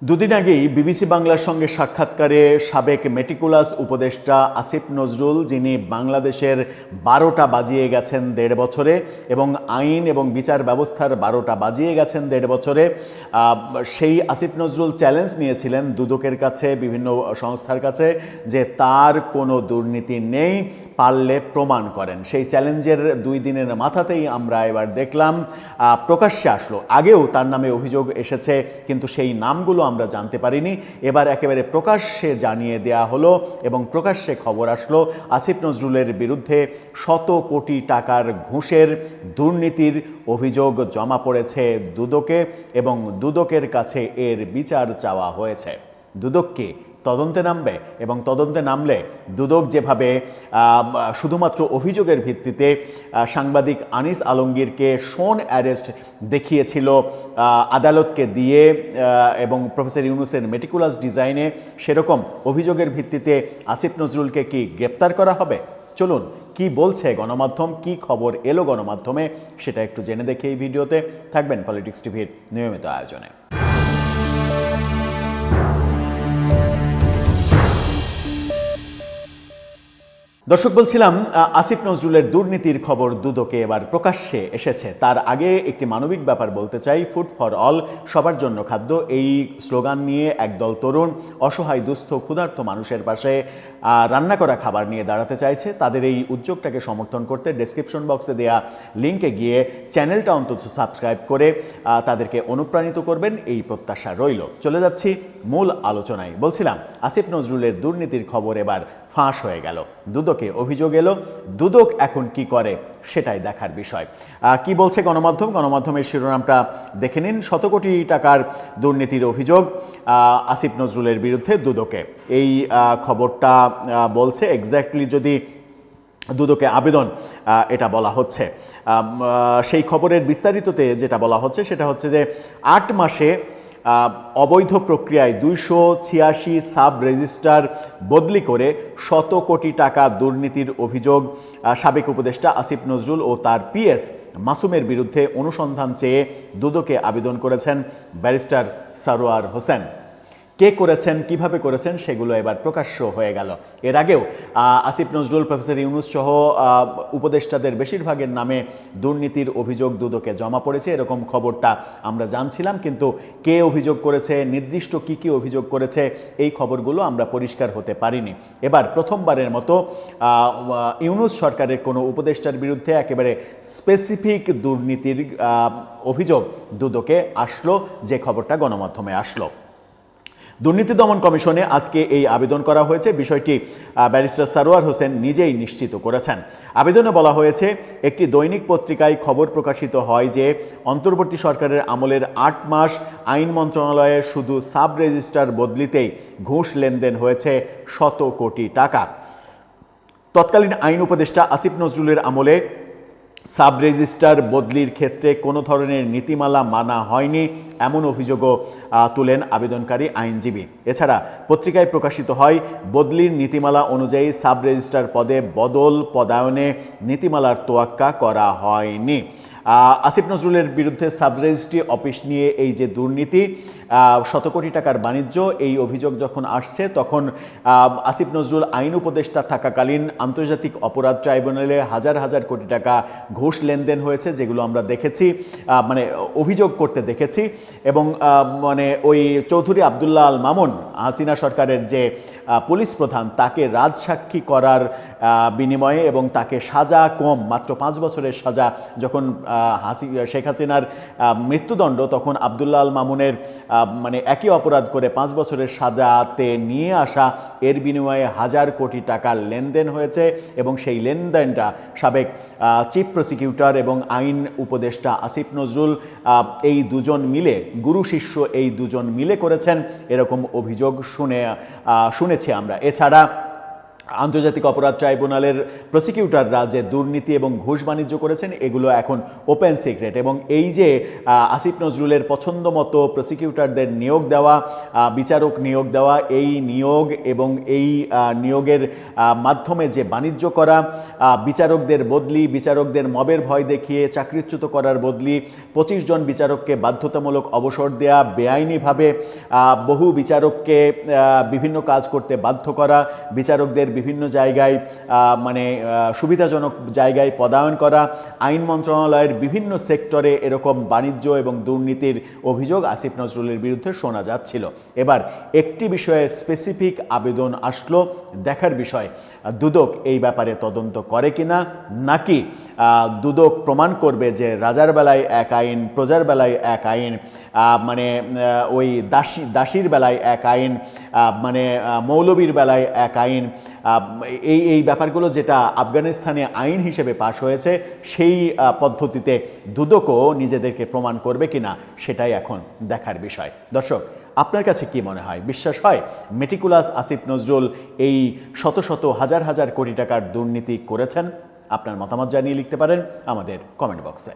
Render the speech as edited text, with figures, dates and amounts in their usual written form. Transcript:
দুদিন আগেই বিবিসি বাংলার সঙ্গে সাক্ষাৎকারে সাবেক মেটিকুলাস উপদেষ্টা আসিফ নজরুল, যিনি বাংলাদেশের ১২টা বাজিয়ে গেছেন ১.৫ বছরে এবং আইন এবং বিচার ব্যবস্থার ১২টা বাজিয়ে গেছেন ১.৫ বছরে, সেই আসিফ নজরুল চ্যালেঞ্জ নিয়েছিলেন দুদকের কাছে, বিভিন্ন সংস্থার কাছে, যে তার কোনো দুর্নীতি নেই, পারলে প্রমাণ করেন। সেই চ্যালেঞ্জের ২ দিনের মাথাতেই আমরা এবার দেখলাম প্রকাশ্যে আসলো। আগেও তার নামে অভিযোগ এসেছে, কিন্তু সেই নামগুলো আমরা জানতে পারিনি। এবার একেবারে প্রকাশ্যে জানিয়ে দেয়া হলো এবং প্রকাশ্যে খবর আসলো আসিফ নজরুলের বিরুদ্ধে শত কোটি টাকার ঘুষের দুর্নীতির অভিযোগ জমা পড়েছে দুদকে এবং দুদকের কাছে এর বিচার চাওয়া হয়েছে। দুদককে তদন্তে নামবে এবং তদন্তে নামলে দুদক যেভাবে শুধুমাত্র অভিযোগের ভিত্তিতে সাংবাদিক আনিস আলমগীরকে শোন অ্যারেস্ট দেখিয়েছিল আদালতকে দিয়ে এবং প্রফেসর ইউনূসের মেটিকুলাস ডিজাইনে, সেরকম অভিযোগের ভিত্তিতে আসিফ নজরুলকে কি গ্রেপ্তার করা হবে? চলুন, কি বলছে গণমাধ্যম, কি খবর এলো গণমাধ্যমে, সেটা একটু জেনে দেখে এই ভিডিওতে থাকবেন পলিটিক্স টিভির নিয়মিত আয়োজনে। দর্শক, বলছিলাম আসিফ নজরুলের দুর্নীতির খবর দুদকে এবার প্রকাশ্যে এসেছে। তার আগে একটি মানবিক ব্যাপার বলতে চাই। ফুড ফর অল, সবার জন্য খাদ্য, এই স্লোগান নিয়ে একদল তরুণ অসহায়, দুস্থ, ক্ষুধার্ত মানুষের পাশে রান্না করা খাবার নিয়ে দাঁড়াতে চাইছে। তাদের এই উদ্যোগটাকে সমর্থন করতে ডেসক্রিপশন বক্সে দেয়া লিঙ্কে গিয়ে চ্যানেলটা অন্তত সাবস্ক্রাইব করে তাদেরকে অনুপ্রাণিত করবেন, এই প্রত্যাশা রইল। চলে যাচ্ছি মূল আলোচনায়। বলছিলাম আসিফ নজরুলের দুর্নীতির খবর এবার ফাঁস হয়ে গেল, দুদকে অভিযোগ এলো। দুদক এখন কি করে সেটাই দেখার বিষয়। কি বলছে গণমাধ্যম? গণমাধ্যমের শিরোনামটা দেখে নিন। শত কোটি টাকার দুর্নীতির অভিযোগ আসিফ নজরুলের বিরুদ্ধে দুদকে, এই খবরটা বলছে। এক্স্যাক্টলি যদি দুদকে আবেদন এটা বলা হচ্ছে, সেই খবরের বিস্তারিততে যেটা বলা হচ্ছে সেটা হচ্ছে যে ৮ মাসে অবৈধ প্রক্রিয়ায় ২৮৬ সাব রেজিস্ট্রার বদলি করে শত কোটি টাকা দুর্নীতির অভিযোগ সাবেক উপদেষ্টা আসিফ নজরুল ও তার পিএস মাসুমের বিরুদ্ধে অনুসন্ধান চেয়ে দুদকে আবেদন করেছেন ব্যারিস্টার সারোয়ার হোসেন। কে করেছেন, কিভাবে করেছেন, সেগুলো এবার প্রকাশ্য হয়ে গেল। এর আগেও আসিফ নজরুল, প্রফেসর ইউনূস সহ উপদেষ্টাদের বেশিরভাগের নামে দুর্নীতির অভিযোগ দুদকে জমা পড়েছে, এরকম খবরটা আমরা জানছিলাম। কিন্তু কে অভিযোগ করেছে, নির্দিষ্ট কি কি অভিযোগ করেছে, এই খবরগুলো আমরা পরিষ্কার হতে পারিনি। এবার প্রথমবারের মতো ইউনূস সরকারের কোনো উপদেষ্টার বিরুদ্ধে একেবারে স্পেসিফিক দুর্নীতির অভিযোগ দুদকে আসলো, যে খবরটা গণমাধ্যমে আসলো। দুর্নীতি দমন কমিশনে আজকে এই আবেদন করা হয়েছে। বিষয়টি ব্যারিস্টার সারোয়ার হোসেন নিজেই নিশ্চিত করেছেন। আবেদনে বলা হয়েছে, একটি দৈনিক পত্রিকায় খবর প্রকাশিত হয় যে অন্তর্বর্তী সরকারের আমলের ৮ মাস আইন মন্ত্রণালয়ে শুধু সাব রেজিস্ট্রার বদলিতেই ঘুষ লেনদেন হয়েছে শত কোটি টাকা। তৎকালীন আইন উপদেষ্টা আসিফ নজরুলের আমলে সাব রেজিস্ট্রার বদলির ক্ষেত্রে কোনো ধরনের নীতিমালা মানা হয়নি, এমন অভিযোগও তুলেন আবেদনকারী আইনজীবী। এছাড়া পত্রিকায় প্রকাশিত হয়, বদলির নীতিমালা অনুযায়ী সাব রেজিস্ট্রার পদে বদল পদায়নে নীতিমালার তোয়াক্কা করা হয়নি। আসিফ নজরুলের বিরুদ্ধে সাব রেজিস্ট্রি অফিস নিয়ে এই যে দুর্নীতি, শত কোটি টাকার বাণিজ্য, এই অভিযোগ যখন আসছে তখন আসিফ নজরুল আইন উপদেষ্টা থাকাকালীন আন্তর্জাতিক অপরাধ ট্রাইব্যুনালে হাজার হাজার কোটি টাকা ঘুষ লেনদেন হয়েছে, যেগুলো আমরা দেখেছি, মানে অভিযোগ করতে দেখেছি। এবং মানে ওই চৌধুরী আবদুল্লাহ আল মামুন, হাসিনা সরকারের যে পুলিশ প্রধান, তাকে রাজসাক্ষী করার বিনিময়ে এবং তাকে সাজা কম, মাত্র ৫ বছরের সাজা, যখন শেখ হাসিনার মৃত্যুদণ্ড, তখন আবদুল্লাহ আল মামুনের মানে একই অপরাধ করে ৫ বছরের সাজাতে নিয়ে আসা, এর বিনিময়ে হাজার কোটি টাকার লেনদেন হয়েছে। এবং সেই লেনদেনটা সাবেক চিফ প্রসিকিউটর এবং আইন উপদেষ্টা আসিফ নজরুল, এই দুজন মিলে, গুরু শিষ্য এই দুজন মিলে করেছেন, এরকম অভিযোগ শুনেছি আমরা। এছাড়া আন্তর্জাতিক অপরাধ ট্রাইব্যুনালের প্রসিকিউটররা যে দুর্নীতি এবং ঘুষ বাণিজ্য করেছেন এগুলো এখন ওপেন সিক্রেট। এবং এই যে আসিফ নজরুলের পছন্দ মতো প্রসিকিউটরদের নিয়োগ দেওয়া, বিচারক নিয়োগ দেওয়া, এই নিয়োগ এবং এই নিয়োগের মাধ্যমে যে বাণিজ্য করা, বিচারকদের বদলি, বিচারকদের মবের ভয় দেখিয়ে চাকরিচ্যুত করার বদলি 25 জন বিচারককে বাধ্যতামূলক অবসর দেয়া, বেআইনিভাবে বহু বিচারককে বিভিন্ন কাজ করতে বাধ্য করা, বিচারকদের বিভিন্ন জায়গায় মানে সুবিধাজনক জায়গায় পদায়ন করা, আইন মন্ত্রণালয়ের বিভিন্ন সেক্টরে এরকম বাণিজ্য এবং দুর্নীতির অভিযোগ আসিফ নজরুলের বিরুদ্ধে শোনা যাচ্ছিল। এবার একটি বিষয়ে স্পেসিফিক আবেদন আসলো, দেখার বিষয় দুদক এই ব্যাপারে তদন্ত করে কিনা, নাকি দুদক প্রমাণ করবে যে রাজার বেলায় এক আইন, প্রজার বেলায় এক আইন, মানে ওই দাসীর বেলায় এক আইন, মানে মৌলবীর বেলায় এক আইন, এই ব্যাপারগুলো যেটা আফগানিস্তানে আইন হিসেবে পাশ হয়েছে সেই পদ্ধতিতে দুদকও নিজেদেরকে প্রমাণ করবে কিনা সেটাই এখন দেখার বিষয়। দর্শক, আপনার কাছে কি মনে হয়? বিশ্বাস হয় মেটিকুলাস আসিফ নজরুল এই শত শত হাজার হাজার কোটি টাকার দুর্নীতি করেছেন? আপনার মতামত জানিয়ে লিখতে পারেন আমাদের কমেন্ট বক্সে।